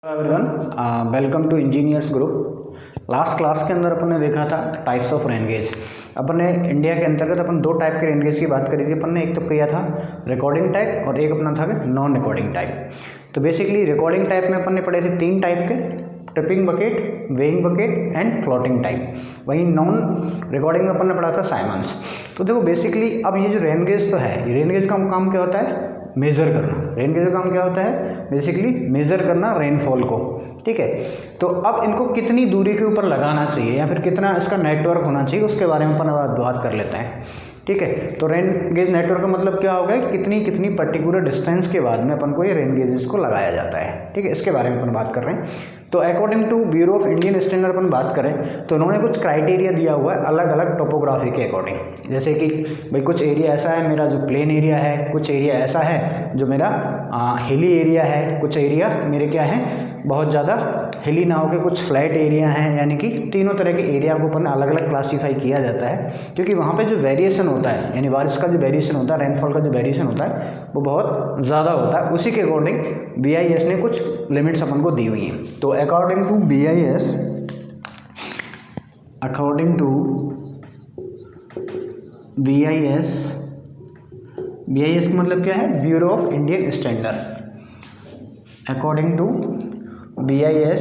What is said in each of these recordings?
Everyone, welcome to engineers group. Last class के अंदर अपन ने देखा था टाइप्स ऑफ रेन गेज। अपन ने इंडिया के अंतर्गत अपन दो टाइप के रेन गेज की बात करी थी। अपन ने एक तो किया था रिकॉर्डिंग टाइप और एक अपना था नॉन रिकॉर्डिंग टाइप। तो बेसिकली रिकॉर्डिंग टाइप में अपन ने पढ़े थे तीन टाइप के, tripping bucket, weighing bucket and floating type. वहीं नॉन रिकॉर्डिंग में अपन ने पढ़ा था साइमंस। तो देखो बेसिकली अब ये जो रेन गेज तो है, रेन गेज का काम क्या होता है? मेज़र करना। रेन गेज का काम क्या होता है? बेसिकली मेज़र करना रेनफॉल को। ठीक है, तो अब इनको कितनी दूरी के ऊपर लगाना चाहिए या फिर कितना इसका नेटवर्क होना चाहिए, उसके बारे में अपन बात कर लेते हैं। ठीक है, तो रेन गेज नेटवर्क का मतलब क्या होगा? कितनी कितनी पर्टिकुलर डिस्टेंस के बाद में अपन को ये रेन गेजेस को लगाया जाता है। ठीक है, इसके बारे में अपन बात कर रहे हैं। तो according to Bureau of Indian Standard अपन बात करें तो उन्होंने कुछ क्राइटेरिया दिया हुआ है अलग अलग टोपोग्राफी के अकॉर्डिंग। जैसे कि भाई कुछ एरिया ऐसा है मेरा जो प्लेन एरिया है, कुछ एरिया ऐसा है जो मेरा हिली एरिया है, कुछ एरिया मेरे क्या है बहुत ज़्यादा हिली ना होकर कुछ फ्लैट एरिया हैं। यानी कि तीनों तरह के एरिया को अपन अलग अलग क्लासीफाई किया जाता है, क्योंकि वहाँ पे जो वेरिएशन होता है यानी बारिश का जो वेरिएशन होता है, रेनफॉल का जो वेरिएशन होता है वो बहुत ज़्यादा होता है। उसी के अकॉर्डिंग BIS ने कुछ लिमिट्स अपन को दी हुई हैं। तो अकॉर्डिंग टू BIS, BIS का मतलब क्या है? Bureau of Indian standard. According to BIS,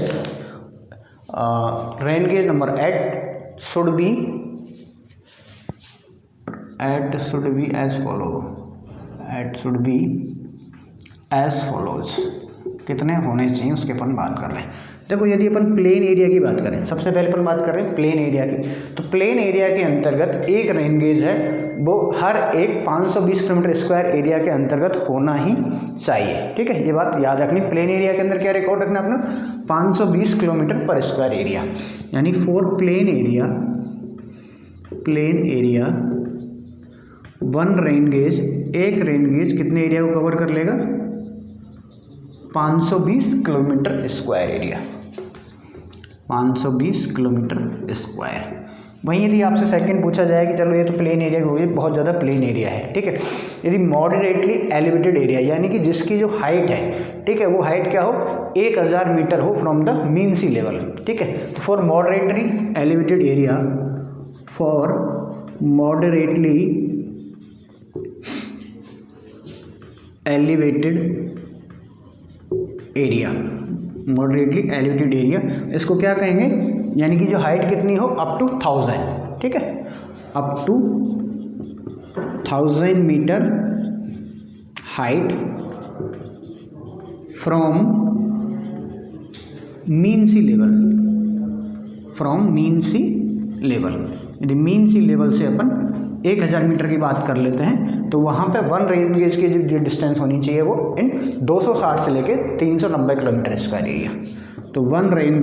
rain gauge number eight should be as follows. कितने होने चाहिए उसके अपन बात कर रहे हैं। देखो यदि अपन प्लेन एरिया की बात करें, सबसे पहले अपन बात कर रहे हैं प्लेन एरिया की। तो प्लेन एरिया के अंतर्गत एक रेन गेज है वो हर एक 520 किलोमीटर स्क्वायर एरिया के अंतर्गत होना ही चाहिए। ठीक है, ये बात याद रखनी। प्लेन एरिया के अंदर क्या रिकॉर्ड रखना अपना? 520 किलोमीटर पर स्क्वायर एरिया। यानी for plain area one rain gauge, एक रेन गेज कितने एरिया को कवर कर लेगा? 520 kilometre square area, 520 kilometre square. वहीं यदि आपसे सेकंड पूछा जाए कि चलो ये तो प्लेन एरिया हो गई, बहुत ज़्यादा प्लेन एरिया है। ठीक है, यदि मॉडरेटली एलिवेटेड एरिया यानी कि जिसकी जो हाइट है, ठीक है, वो हाइट क्या हो? 1000 मीटर हो from the mean sea level. ठीक है, तो फॉर मॉडरेटली एलिवेटेड एरिया, इसको क्या कहेंगे? यानी कि जो हाइट कितनी हो अप टू 1000। ठीक है, up to 1000 metre height from mean sea level. यदि मीन सी लेवल से अपन 1000 मीटर की बात कर लेते हैं तो वहाँ पे वन रेन गेज की जो डिस्टेंस होनी चाहिए वो इन 260 से लेके 390 किलोमीटर स्क्वायर एरिया। तो वन रेन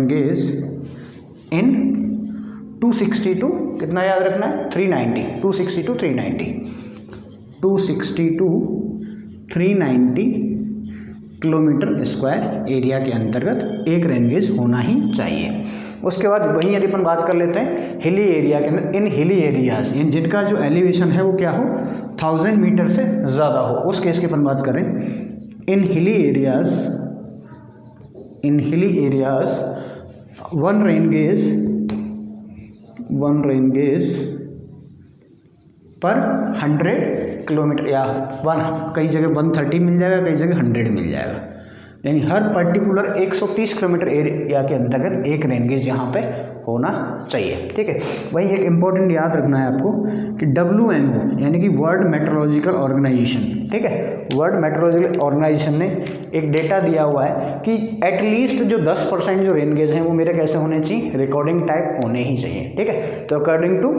गेज इन 262 कितना याद रखना है? 390, 260 to 390 किलोमीटर स्क्वायर एरिया के अंतर्गत एक रेन गेज होना ही चाहिए। उसके बाद वहीं यदि अपन बात कर लेते हैं हिली एरिया के अंदर, इन हिली एरियाज जिनका जो एलिवेशन है वो क्या हो? 1000 मीटर से ज़्यादा हो, उस केस की अपन बात करें। इन hilly areas one rain gauge पर 100 किलोमीटर या कई जगह 130 मिल जाएगा, कई जगह 100 मिल जाएगा। यानी हर पर्टिकुलर 130 किलोमीटर एरिया के अंतर्गत एक रेन गेज यहाँ पे होना चाहिए। ठीक है, वही एक इम्पॉर्टेंट याद रखना है आपको कि WMO यानी कि वर्ल्ड मेट्रोलॉजिकल ऑर्गेनाइजेशन, ठीक है, वर्ल्ड मेट्रोलॉजिकल ऑर्गेनाइजेशन ने एक डेटा दिया हुआ है कि एटलीस्ट जो 10% जो रेन गेज हैं वो मेरे कैसे होने चाहिए? रिकॉर्डिंग टाइप होने ही चाहिए। ठीक है, तो अकॉर्डिंग टू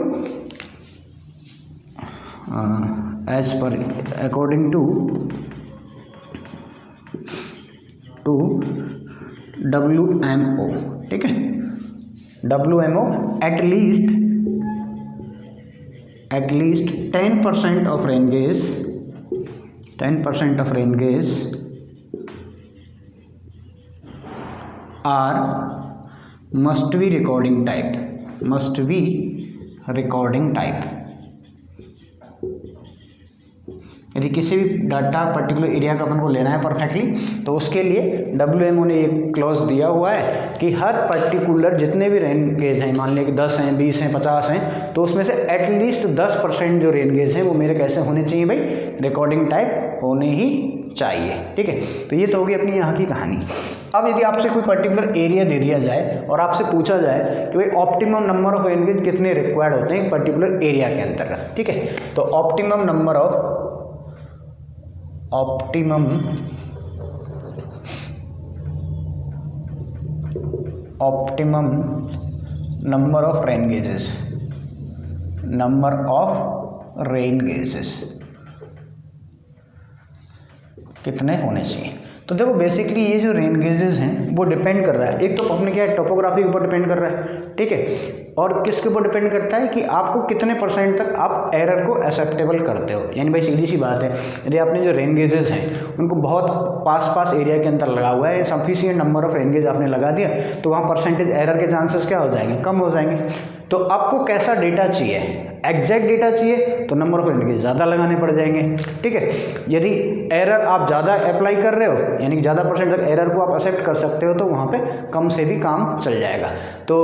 WMO, ठीक है, WMO at least 10% of rain gauge are must be recording type. यदि किसी भी डाटा पर्टिकुलर एरिया का अपन को लेना है परफेक्टली, तो उसके लिए WMO ने एक क्लॉज दिया हुआ है कि हर पर्टिकुलर जितने भी रेन गेज हैं, मान लिया कि 10 हैं, 20 हैं, 50 हैं, तो उसमें से एटलीस्ट 10% जो रेन गेज हैं वो मेरे कैसे होने चाहिए भाई, रिकॉर्डिंग टाइप होने ही चाहिए। ठीक है, तो ये तो होगी अपनी यहाँ की कहानी। अब यदि आपसे कोई पर्टिकुलर एरिया दे दिया जाए और आपसे पूछा जाए कि भाई optimum number of rain gauge कितने रिक्वायर्ड होते हैं एक पर्टिकुलर एरिया के अंतर्गत, ठीक है, तो optimum number of rain gauges कितने होने चाहिए। तो देखो बेसिकली ये जो रेन गेजेस हैं वो डिपेंड कर रहा है, एक तो अपने क्या है टोपोग्राफी के ऊपर डिपेंड कर रहा है, ठीक है, और किसके ऊपर डिपेंड करता है कि आपको कितने % तक आप एरर को एक्सेप्टेबल करते हो। यानी भाई सीधी सी बात है, यदि आपने जो रेन गेजेस हैं उनको बहुत पास एरिया के अंदर लगा हुआ है, sufficient number of rain gauge आपने लगा दिया, तो वहाँ परसेंटेज एरर के चांसेस क्या हो जाएंगे, कम हो जाएंगे। तो आपको कैसा डेटा चाहिए, एग्जैक्ट डेटा चाहिए तो नंबर ऑफ रेन गेज ज़्यादा लगाने पड़ जाएंगे, ठीक है। यदि एरर आप ज़्यादा अप्लाई कर रहे हो, यानी कि ज़्यादा % तक एरर को आप एक्सेप्ट कर सकते हो, तो वहाँ पे कम से भी काम चल जाएगा। तो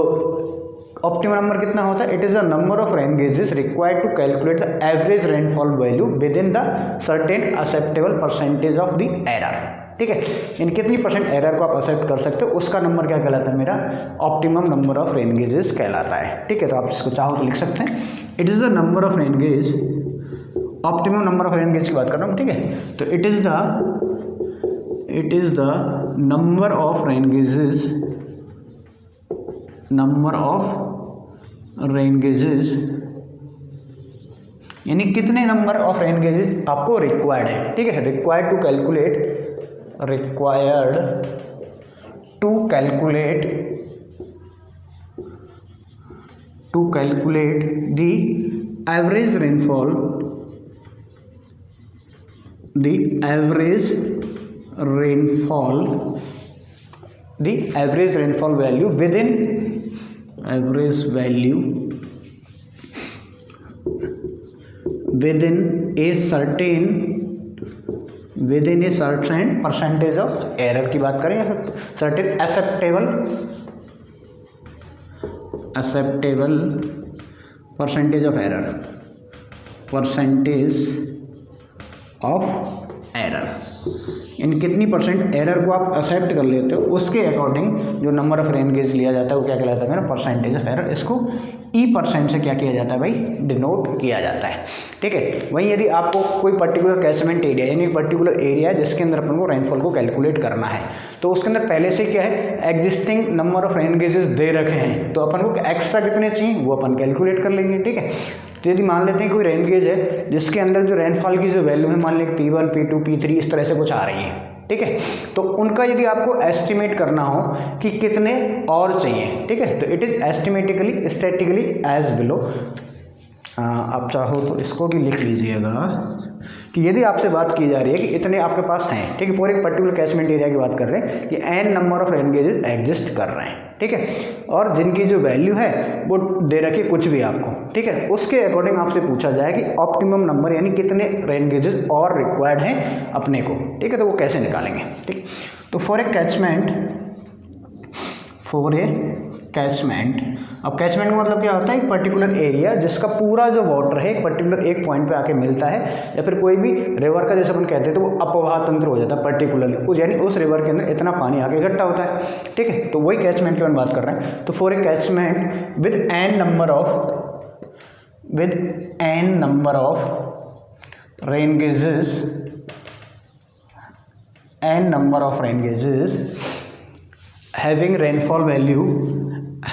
ऑप्टिमम नंबर कितना होता है, it is the number of rain gauges required to calculate the average rainfall value within the certain acceptable % of the error, ठीक है, यानी कितनी % एरर को आप एक्सेप्ट कर सकते हो, उसका नंबर क्या कहलाता है, मेरा optimum number of rain gauges कहलाता है, ठीक है। तो आप इसको चाहो तो लिख सकते हैं, it is the number of rain gauge, optimum number of rain gauge की बात कर रहा हूँ, ठीक है, तो it is the number of rain gauges, यानी कितने नंबर ऑफ रेन गेजेस आपको रिक्वायर्ड है, ठीक है, required to calculate the average rainfall value within a certain % of error की बात करें या फिर सर्टेन एक्सेप्टेबल % ऑफ एरर, यानी कितनी % एरर को आप एक्सेप्ट कर लेते हो, उसके अकॉर्डिंग जो नंबर ऑफ रेन गेज लिया जाता है वो क्या कहलाता है, मेरा % ऑफ एरर। इसको % से क्या किया जाता है भाई, डिनोट किया जाता है, ठीक है। वहीं यदि आपको कोई पर्टिकुलर कैचमेंट एरिया, यानी पर्टिकुलर एरिया जिसके अंदर अपन को रेनफॉल को कैलकुलेट करना है, तो उसके अंदर पहले से क्या है, existing number of rain gauges दे रखे हैं, तो अपन को एक्स्ट्रा कितने चाहिए वो अपन कैलकुलेट कर लेंगे, ठीक है। तो यदि मान लेते हैं कोई रेन गेज है जिसके अंदर जो रेनफॉल की जो वैल्यू है, मान लें P1, P2, P3 इस तरह से कुछ आ रही है, ठीक है, तो उनका यदि आपको एस्टिमेट करना हो कि कितने और चाहिए, ठीक है, तो it is statistically statically as below. आप चाहो तो इसको भी लिख लीजिएगा कि यदि आपसे बात की जा रही है कि इतने आपके पास हैं, ठीक है, पूरे एक पर्टिकुलर कैचमेंट एरिया की बात कर रहे हैं कि n number of rain gauges exist कर रहे हैं, ठीक है, और जिनकी जो वैल्यू है वो दे रखी कुछ भी आपको, ठीक है, उसके अकॉर्डिंग आपसे पूछा जाए कि ऑप्टिमम नंबर यानी कितने रेन गेजेस और रिक्वायर्ड हैं अपने को, ठीक है, तो वो कैसे निकालेंगे, ठीक। तो फॉर ए कैचमेंट, अब कैचमेंट का मतलब क्या होता है, एक पर्टिकुलर एरिया जिसका पूरा जो वाटर है एक पर्टिकुलर एक पॉइंट पे आके मिलता है, या फिर कोई भी रिवर का जैसे अपन कहते हैं तो वो अपवाह तंत्र हो जाता है पर्टिकुलरली, यानी उस रिवर के अंदर इतना पानी आके इकट्ठा होता है, ठीक है, तो वही कैचमेंट की हम बात कर रहे हैं। तो for a catchment with n number of rain gauges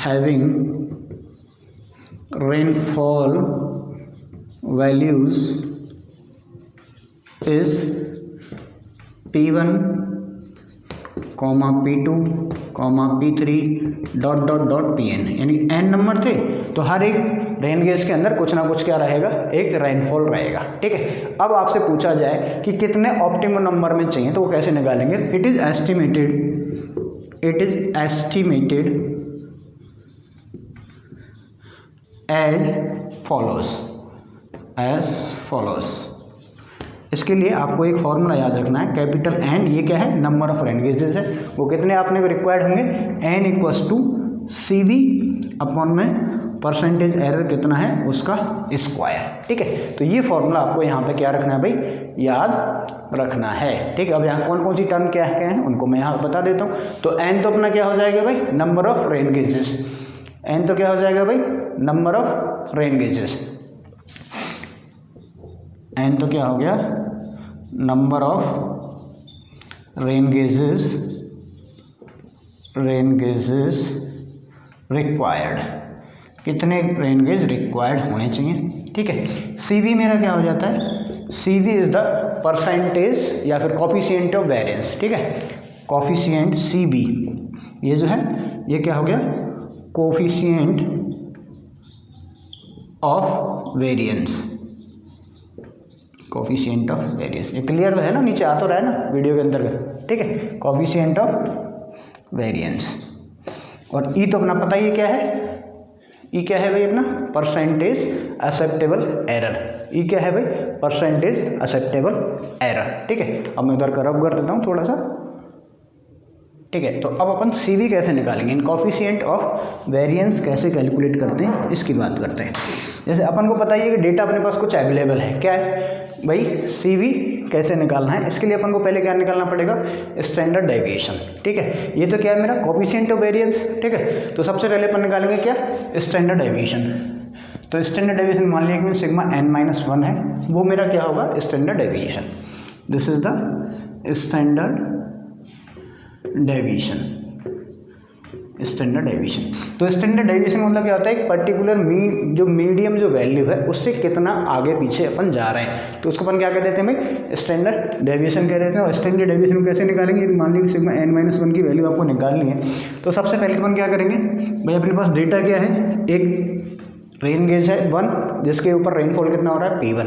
having rainfall values is P1, P2, P3 ... Pn, यानी n नंबर थे तो हर एक रेन गेज के अंदर कुछ ना कुछ क्या रहेगा, एक रेनफॉल रहेगा, ठीक है। अब आपसे पूछा जाए कि कितने ऑप्टिमम नंबर में चाहिए, तो वो कैसे निकालेंगे, it is estimated as follows, इसके लिए आपको एक फॉर्मूला याद रखना है, कैपिटल एन, ये क्या है, नंबर ऑफ रेन गेजेस है, वो कितने आपने रिक्वायर्ड होंगे, n equals to C V upon में परसेंटेज एरर कितना है उसका स्क्वायर। ठीक है, तो ये फॉर्मूला आपको यहाँ पे क्या रखना है भाई, याद रखना है। ठीक है, अब यहाँ कौन कौन सी टर्म क्या है उनको मैं यहाँ बता देता हूँ। तो एन तो अपना क्या हो जाएगा भाई, number of rain gauges, n तो क्या हो जाएगा भाई, number of rain gauges, n तो क्या हो गया, number of rain gauges required, कितने रेन गेज रिक्वायर्ड होने चाहिए। ठीक है, सी वी मेरा क्या हो जाता है, सी वी इज द परसेंटेज या फिर कॉफिशिएंट ऑफ वेरिएंस। ठीक है, कॉफिशिएंट सी बी, ये जो है ये क्या हो गया, coefficient of variance, coefficient of variance. ये क्लियर है ना, नीचे आ तो रहा है ना वीडियो के अंतर्गत। ठीक है, कोफिशिएंट ऑफ वेरिएंस। और ई तो अपना पता ही क्या है, ई क्या है भाई अपना, परसेंटेज एक्सेप्टेबल एरर, ई क्या है भाई, परसेंटेज एक्सेप्टेबल एरर। ठीक है, अब मैं उधर रब कर देता हूँ थोड़ा सा। ठीक है, तो अब अपन सी वी कैसे निकालेंगे, इन कॉफिशिएंट ऑफ वेरिएंस कैसे कैलकुलेट करते हैं इसकी बात करते हैं। जैसे अपन को पता ही है कि डेटा अपने पास कुछ अवेलेबल है, क्या है भाई, सी वी कैसे निकालना है। इसके लिए अपन को पहले क्या निकालना पड़ेगा, स्टैंडर्ड डेविएशन। ठीक है, ये तो क्या है मेरा कोफिशिएंट ऑफ वेरिएंस। ठीक है, तो सबसे पहले अपन निकालेंगे क्या, स्टैंडर्ड डेविएशन। तो स्टैंडर्ड डेविएशन मान लिया कि सिग्मा n माइनस 1 है, वो मेरा क्या होगा, standard deviation. This is the standard deviation, standard deviation. तो स्टैंडर्ड डेविएशन मतलब क्या होता है, एक पर्टिकुलर मीन जो मीडियम जो वैल्यू है उससे कितना आगे पीछे अपन जा रहे हैं, तो उसको अपन क्या कह देते हैं भाई, स्टैंडर्ड डेविएशन कह देते हैं। और स्टैंडर्ड डेविएशन कैसे निकालेंगे, मान लीजिए सिग्मा n माइनस 1 की वैल्यू आपको निकालनी है, तो सबसे पहले अपन क्या करेंगे भाई, अपने पास डेटा क्या है, एक रेन गेज है 1 जिसके ऊपर रेनफॉल कितना हो रहा है, P1,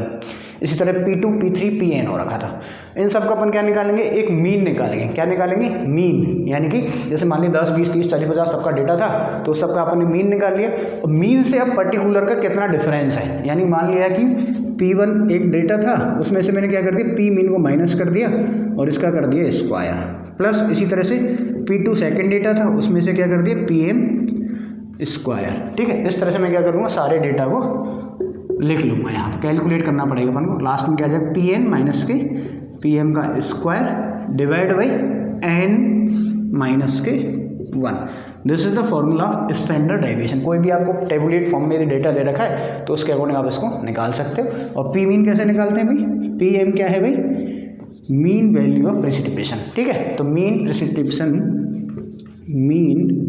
इसी तरह P2, P3, Pn हो रखा था। इन सब का अपन क्या निकालेंगे, एक मीन निकालेंगे। क्या निकालेंगे, मीन, यानी कि जैसे मान लीजिए 10, 20, 30, 40, 50 सबका डेटा था, तो सबका अपन ने मीन निकाल लिया। और मीन से अब पर्टिकुलर का कितना डिफरेंस है, यानी मान लिया कि P1 एक डेटा था, उसमें से मैंने क्या कर दिया, P मीन को माइनस कर दिया और इसका कर दिया स्क्वायर, प्लस इसी तरह से P2 सेकेंड डेटा था, उसमें से क्या कर दिया, PM स्क्वायर। ठीक है, इस तरह से मैं क्या करूँगा, सारे डेटा को लिख लूँगा। यहाँ कैलकुलेट करना पड़ेगा अपन को, लास्ट में क्या जाएगा, Pn माइनस के Pm का square divide by n minus के 1। This is the formula of standard deviation. कोई भी आपको टेबुलेट फॉर्म में डेटा दे रखा है तो उसके अकॉर्डिंग आप इसको निकाल सकते हो। और P मीन कैसे निकालते हैं भाई, Pm क्या है भाई, मीन वैल्यू ऑफ प्रेसिपिटेशन। ठीक है, तो mean precipitation, mean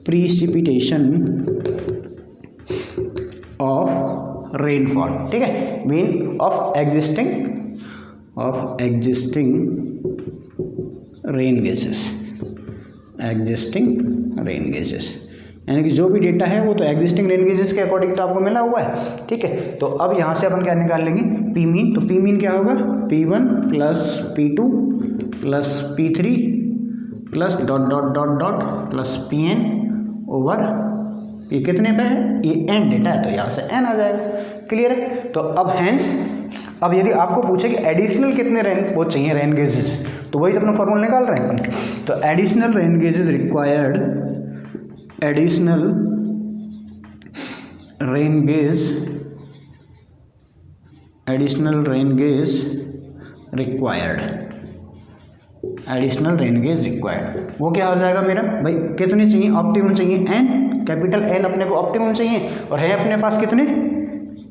precipitation of rainfall. ठीक है, mean of existing rain gauges, existing rain gauges, यानी कि जो भी डेटा है वो तो एग्जिस्टिंग रेन गेजेस के अकॉर्डिंग तो आपको मिला हुआ है। ठीक है, तो अब यहाँ से अपन क्या निकाल लेंगे, पी मीन। तो पी मीन क्या होगा, P1 plus P2 plus P3 plus dot dot dot dot plus Pn over, ये कितने पे है, ये n डेटा है तो यहाँ से n आ जाएगा। क्लियर है, तो अब हैंस अब यदि आपको पूछे कि एडिशनल कितने रेन वो चाहिए रेन गेजेस, तो वही तो अपना फॉर्मूला निकाल रहे हैं अपन। तो additional rain gauges required, additional rain gauge, additional rain gauge required, additional rain gauge required, वो क्या हो जाएगा मेरा भाई, कितने चाहिए, ऑप्टिमम चाहिए n, कैपिटल N अपने को ऑप्टिमम चाहिए, और है अपने पास कितने,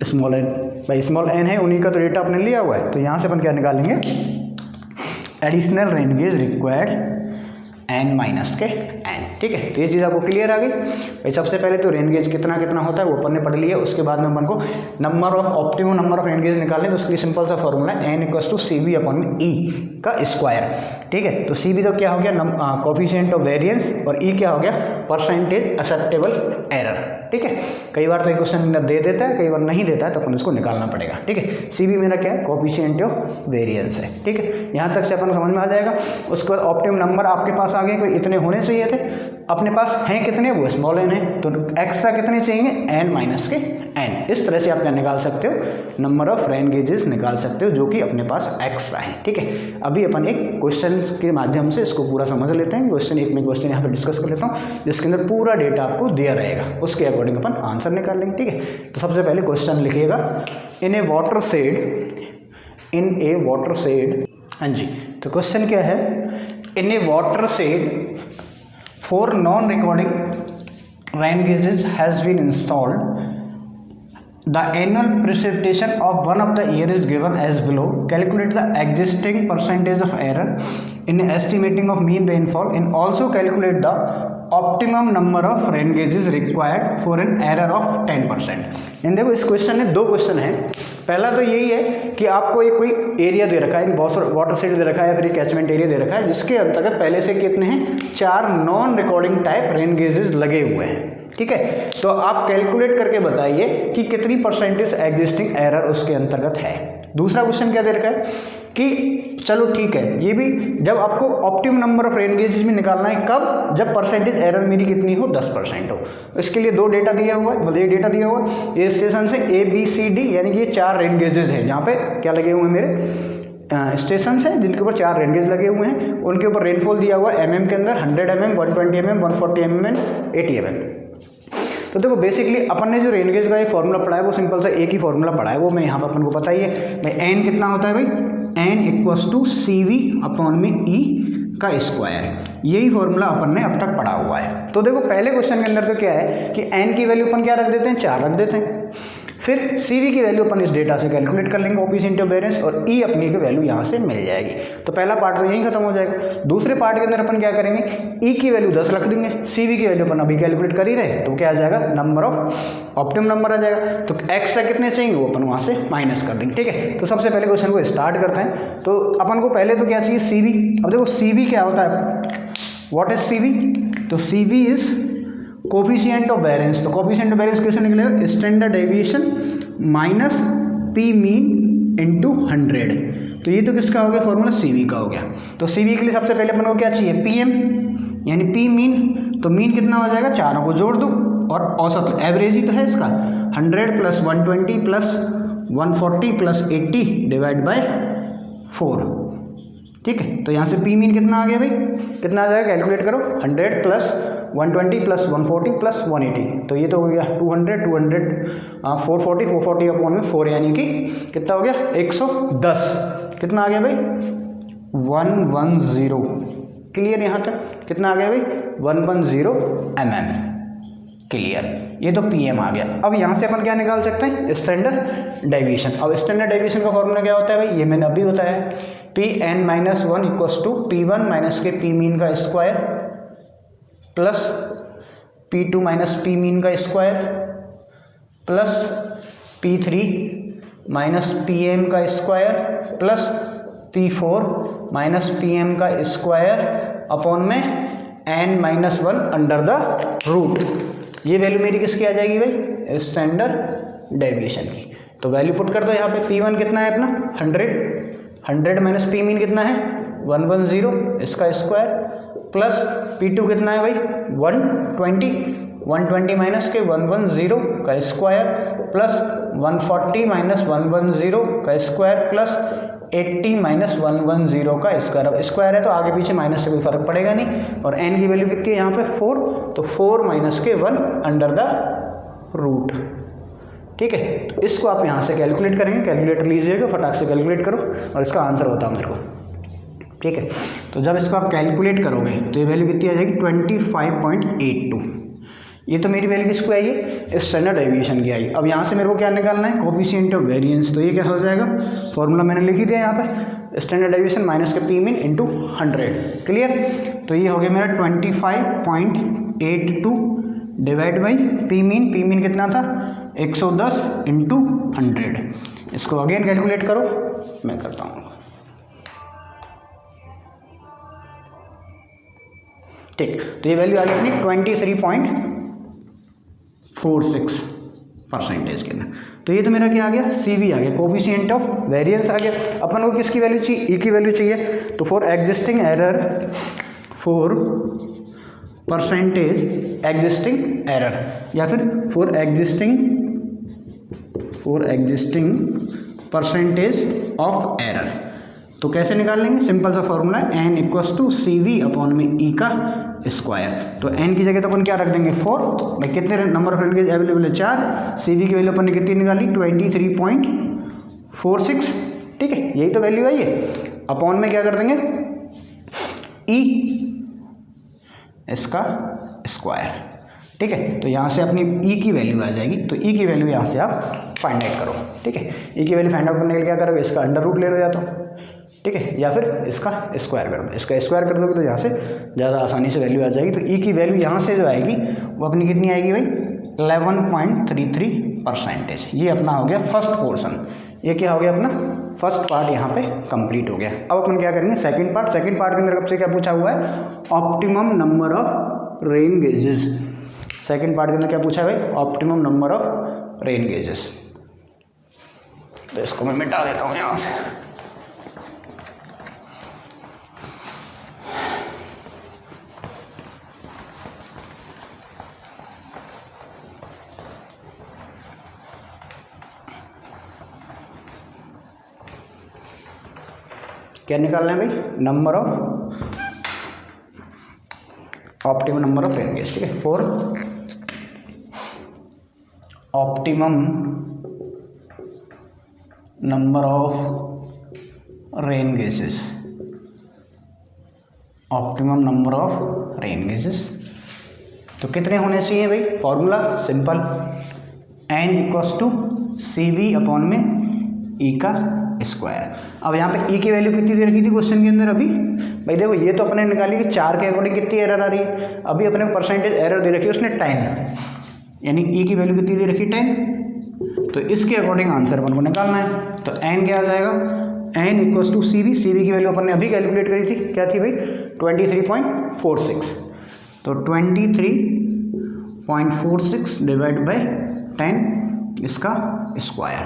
स्मॉल n। भाई स्मॉल n है, उन्हीं का तो डेटा अपने लिया हुआ है, तो यहाँ से अपन क्या निकालेंगे, additional rain gauge required n minus के n। ठीक है, तो ये चीज़ आपको क्लियर आ गई भाई। सबसे पहले तो रेन गेज कितना कितना होता है वो अपन ने पढ़ लिया, उसके बाद में अपन को number of optimum number of rain gauge निकालने, तो उसके लिए सिंपल सा फॉर्मूला है n equals to C B upon में ई का स्क्वायर। ठीक है, तो सी बी तो क्या हो गया, कोफिशिएंट ऑफ वेरिएंस, और ई क्या हो गया, परसेंटेज एक्सेप्टेबल एरर। ठीक है, कई बार तो एक क्वेश्चन दे देता है, कई बार नहीं देता है, तो अपन इसको निकालना पड़ेगा। ठीक है, सी बी मेरा क्या है, कोफिशिएंट ऑफ वेरिएंस है। ठीक है, यहाँ तक से अपन समझ में आ जाएगा। उसके बाद ऑप्टिमम नंबर आपके पास आ गए, कोई इतने होने चाहिए थे, अपने पास हैं कितने, वो स्मॉल एन है, तो एक्स्ट्रा कितने चाहिए, एन माइनस के एन। इस तरह से आप क्या निकाल सकते हो, नंबर ऑफ रेन गेजेस निकाल सकते हो जो कि अपने पास एक्स्ट्रा है। ठीक है, अभी अपन एक क्वेश्चन के माध्यम से इसको पूरा समझ लेते हैं। क्वेश्चन एक में क्वेश्चन यहाँ पे डिस्कस कर लेता हूँ जिसके अंदर पूरा डेटा आपको दिया रहेगा, उसके अकॉर्डिंग अपन आंसर निकाल लेंगे। ठीक है, तो सबसे पहले क्वेश्चन लिखिएगा, इन ए वाटर शेड, हाँ जी, तो क्वेश्चन क्या है, in a watershed 4 non recording rain gauges has been installed, the annual precipitation of one of the year is given as below, calculate the existing percentage of error in estimating of mean rainfall and also calculate the optimum number of rain gauges required for an error of 10%। इन देखो इस question में 2 question है। पहला तो यही है कि आपको एक कोई एरिया दे रखा है, वाटर शेड दे रखा है, फिर कैचमेंट एरिया दे रखा है जिसके अंतर्गत पहले से कितने हैं, 4 non recording type rain gauges लगे हुए हैं। ठीक है, तो आप कैलकुलेट करके बताइए कि कितनी परसेंटेज एग्जिस्टिंग एरर उसके अंतर्गत है। दूसरा क्वेश्चन क्या दे रखा है कि चलो ठीक है, ये भी जब आपको optimum number of rain gauges भी निकालना है, कब, जब परसेंटेज एरर मेरी कितनी हो, 10% हो। इसके लिए 2 डेटा दिया हुआ है, मतलब ये डेटा दिया हुआ है, ये स्टेशन से ABCD यानी कि ये 4 रेन गेजेस हैं जहाँ पे क्या लगे हुए हैं, मेरे स्टेशन है जिनके ऊपर 4 रेन गेज लगे हुए हैं, उनके ऊपर रेनफॉल दिया हुआ है mm के अंदर, 100 mm, 120 mm, 140 mm, 80 mm। तो देखो बेसिकली अपन ने जो रेन गेज का एक फॉर्मूला पढ़ा है वो सिंपल सा एक ही फॉर्मूला पढ़ा है, वो मैं यहाँ पर अपन को पता ही है भाई, एन कितना होता है भाई, n equals to CV upon में E का स्क्वायर। यही फॉर्मूला अपन ने अब तक पढ़ा हुआ है। तो देखो पहले क्वेश्चन के अंदर तो क्या है कि एन की वैल्यू अपन क्या रख देते हैं, 4 रख देते हैं, फिर CV की वैल्यू अपन इस डेटा से कैलकुलेट कर लेंगे, कोएफिशिएंट ऑफ वेरिएंस, और E अपनी की वैल्यू यहाँ से मिल जाएगी। तो पहला पार्ट तो यहीं खत्म हो जाएगा। दूसरे पार्ट के अंदर अपन क्या करेंगे, E की वैल्यू 10 रख देंगे, CV की वैल्यू अपन अभी कैलकुलेट कर ही रहे, तो क्या आ जाएगा, नंबर ऑफ ऑप्टिमम नंबर आ जाएगा। तो एक्स्ट्रा कितने चाहिए वो अपन वहाँ से माइनस कर देंगे। ठीक है, तो सबसे पहले क्वेश्चन को स्टार्ट करते हैं। तो अपन को पहले तो क्या चाहिए, CV। अब देखो CV क्या होता है, व्हाट इज CV, तो CV is coefficient of variance. तो कोफिशिएंट ऑफ वेरिएंस कैसे निकलेगा, standard deviation minus P mean into 100। तो ये तो किसका हो गया, फॉर्मूला CV का हो गया। तो CV के लिए सबसे पहले अपन को क्या चाहिए, PM यानी P मीन, तो मीन कितना हो जाएगा, चारों को जोड़ दो और औसत एवरेज ही तो है इसका, 100 plus 120 plus 140 plus 80 divide by 4। ठीक है, तो यहाँ से P मीन कितना आ गया भाई, कितना आ जाएगा, कैलकुलेट करो, 100 प्लस 120 प्लस 140 प्लस 180, तो ये तो हो गया 440 अपॉन में 4 यानी कि कितना हो गया, 110। कितना आ गया भाई, 110। क्लियर, यहाँ तक कितना आ गया भाई, 110 mm। क्लियर, ये तो PM आ गया। अब यहाँ से अपन क्या निकाल सकते हैं, स्टैंडर्ड डेविएशन। अब स्टैंडर्ड डेविएशन का फॉर्मूला क्या होता है भाई, ये मैंने अभी बताया है, Pn-1 equals to P1 minus के P मीन का square plus P2 minus P mean का square plus P3 minus PM का square plus P4 minus PM का स्क्वायर अपॉन में n-1 अंडर द रूट। ये वैल्यू मेरी किसकी आ जाएगी भाई, स्टैंडर्ड डेविएशन की। तो वैल्यू पुट कर दो यहाँ पे, P1 कितना है अपना 100 माइनस P मीन कितना है 110 इसका स्क्वायर प्लस P2 कितना है भाई 120 माइनस के 110 का स्क्वायर प्लस 140 माइनस 110 का स्क्वायर प्लस 80 माइनस 110 का स्क्वायर। अब स्क्वायर है तो आगे पीछे माइनस से कोई फर्क पड़ेगा नहीं, और n की वैल्यू कितनी है यहाँ पे 4, तो 4 माइनस के 1 अंडर द रूट। ठीक है, तो इसको आप यहाँ से कैलकुलेट करेंगे, कैलकुलेटर लीजिएगा, फटाक से कैलकुलेट करो और इसका आंसर बताओ मेरे को। ठीक है, तो जब इसको आप कैलकुलेट करोगे तो ये वैल्यू कितनी आ जाएगी 25.82। ये तो मेरी वैल्यू किसको आई है, स्टैंडर्ड डेविएशन की आई। अब यहाँ से मेरे को क्या निकालना है, कोफिशिएंट ऑफ वेरिएंस। तो ये क्या हो जाएगा, फॉर्मूला मैंने लिख ही दिया यहाँ पे, स्टैंडर्ड डेविएशन माइनस के P मीन इंटू 100। क्लियर, तो ये हो गया मेरा 25.82 डिवाइड बाई P मीन कितना था 110 इंटू 100। इसको अगेन कैलकुलेट करो, मैं करता हूँ। ठीक, तो ये वैल्यू आ गई अपनी 23.46% के अंदर। तो ये तो मेरा क्या आ गया, CV आ गया, कोफिशिएंट ऑफ वेरिएंस आ गया। अपन को किसकी वैल्यू चाहिए, E की वैल्यू चाहिए। तो for existing error percentage existing error, या फिर for existing percentage of error. तो कैसे निकाल लेंगे, सिंपल सा फॉर्मूला है n equals to C V upon में ई का स्क्वायर। तो n की जगह तो अपन क्या रख देंगे 4, भाई कितने नंबर ऑफ रेनगेज अवेलेबल है 4, सी वी की वैल्यू अपन ने कितनी निकाली 23.46, ठीक है, यही तो वैल्यू है ये। अपॉन में क्या कर देंगे ई इसका स्क्वायर, ठीक है। तो यहाँ से अपनी ई की वैल्यू आ जाएगी, तो ई की वैल्यू यहाँ से आप फाइंड आउट करो, ठीक है। ई की वैल्यू फाइंड आउट करने के लिए क्या करोगे, इसका अंडर रूट ले लो या तो, ठीक है, या फिर इसका स्क्वायर कर दो। इसका स्क्वायर कर दोगे तो यहाँ से ज़्यादा आसानी से वैल्यू आ जाएगी। तो ई की वैल्यू यहाँ से जो आएगी वो अपनी कितनी आएगी भाई 11.33%। ये अपना हो गया फर्स्ट पोर्शन, ये क्या हो गया अपना फर्स्ट पार्ट यहाँ पे कंप्लीट हो गया। अब अपन क्या करेंगे सेकंड पार्ट। सेकंड पार्ट के अंदर आपसे क्या पूछा हुआ है, optimum number of rain gauges. Second part के अंदर क्या पूछा है भाई, optimum number of rain gauges. तो इसको मैं मिटा देता हूँ यहाँ से। क्या निकालना है भाई, number of optimum number of rain gauge, ठीक है, for optimum number of rain gauges, optimum number of rain gauges. तो कितने होने चाहिए भाई, formula simple, n equals to C V upon में ई का स्क्वायर। अब यहाँ पे ई की वैल्यू कितनी दे रखी थी क्वेश्चन के अंदर, अभी भाई देखो ये तो अपने निकाली कि 4 के अकॉर्डिंग कितनी एरर आ रही है। अभी अपने को परसेंटेज एरर दे रखी है उसने 10, यानी ई की वैल्यू कितनी दे रखी 10। तो इसके अकॉर्डिंग आंसर अपन को निकालना है। तो n क्या आ जाएगा, n equals to C V. C V की वैल्यू अपन ने अभी कैलकुलेट करी थी, क्या थी भाई 23.46। तो 23.46 डिवाइड बाई 10 इसका स्क्वायर।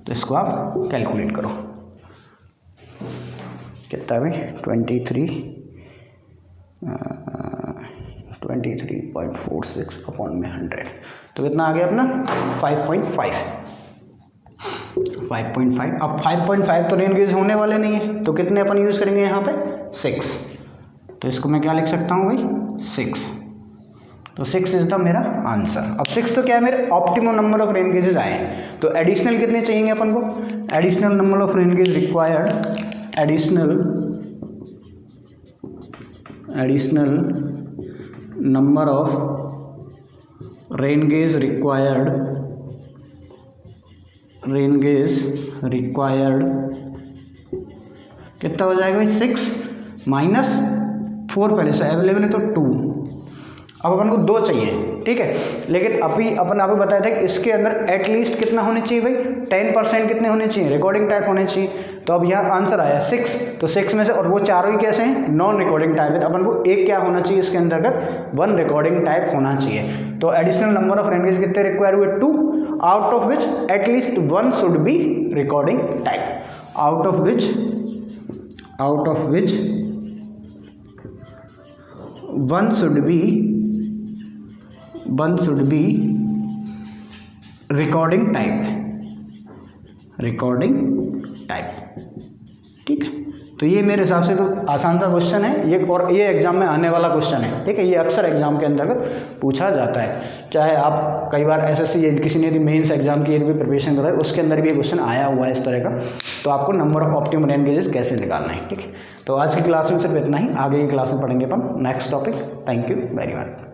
तो इसको आप कैलकुलेट करो कितना भाई 23.46 अपॉन में 100। तो कितना आ गया अपना 5.5। अब 5.5 तो रेन गेज होने वाले नहीं है, तो कितने अपन यूज़ करेंगे यहाँ पे 6। तो इसको मैं क्या लिख सकता हूँ भाई 6। तो 6 इज द मेरा आंसर। अब 6 तो क्या है मेरे optimum number of rain gauges आए हैं। तो एडिशनल कितने चाहिए अपन को, additional number of rain gauge required, additional number of rain gauge required कितना हो जाएगा भाई 6 माइनस 4 पहले से अवेलेबल है तो 2। अब अपन को 2 चाहिए, ठीक है, लेकिन अभी अपन आपको बताया था कि इसके अंदर एटलीस्ट कितना होने चाहिए भाई 10% कितने होने चाहिए, रिकॉर्डिंग टाइप होने चाहिए। तो अब यहाँ आंसर आया 6। तो 6 में से, और वो चारों ही कैसे हैं नॉन रिकॉर्डिंग टाइप है, तो अपन को एक क्या होना चाहिए इसके अंतर्गत 1 रिकॉर्डिंग टाइप होना चाहिए। तो additional number of rain gauge कितने रिक्वायर हुए 2, out of which at least 1 should be recording type, out of which 1 should be recording type, ठीक है। तो ये मेरे हिसाब से तो आसान सा क्वेश्चन है ये, और ये एग्जाम में आने वाला क्वेश्चन है, ठीक है। ये अक्सर एग्जाम के अंतर्गत पूछा जाता है, चाहे आप कई बार एसएससी किसी ने यदि मेंस एग्जाम की यदि प्रिपरेशन कर रहा है उसके अंदर भी ये क्वेश्चन आया हुआ है इस तरह का। तो आपको number of optimum rain gauges कैसे निकालना है, ठीक है। तो आज की क्लास में सिर्फ इतना ही, आगे की क्लास में पढ़ेंगे अपन next topic. Thank you very much.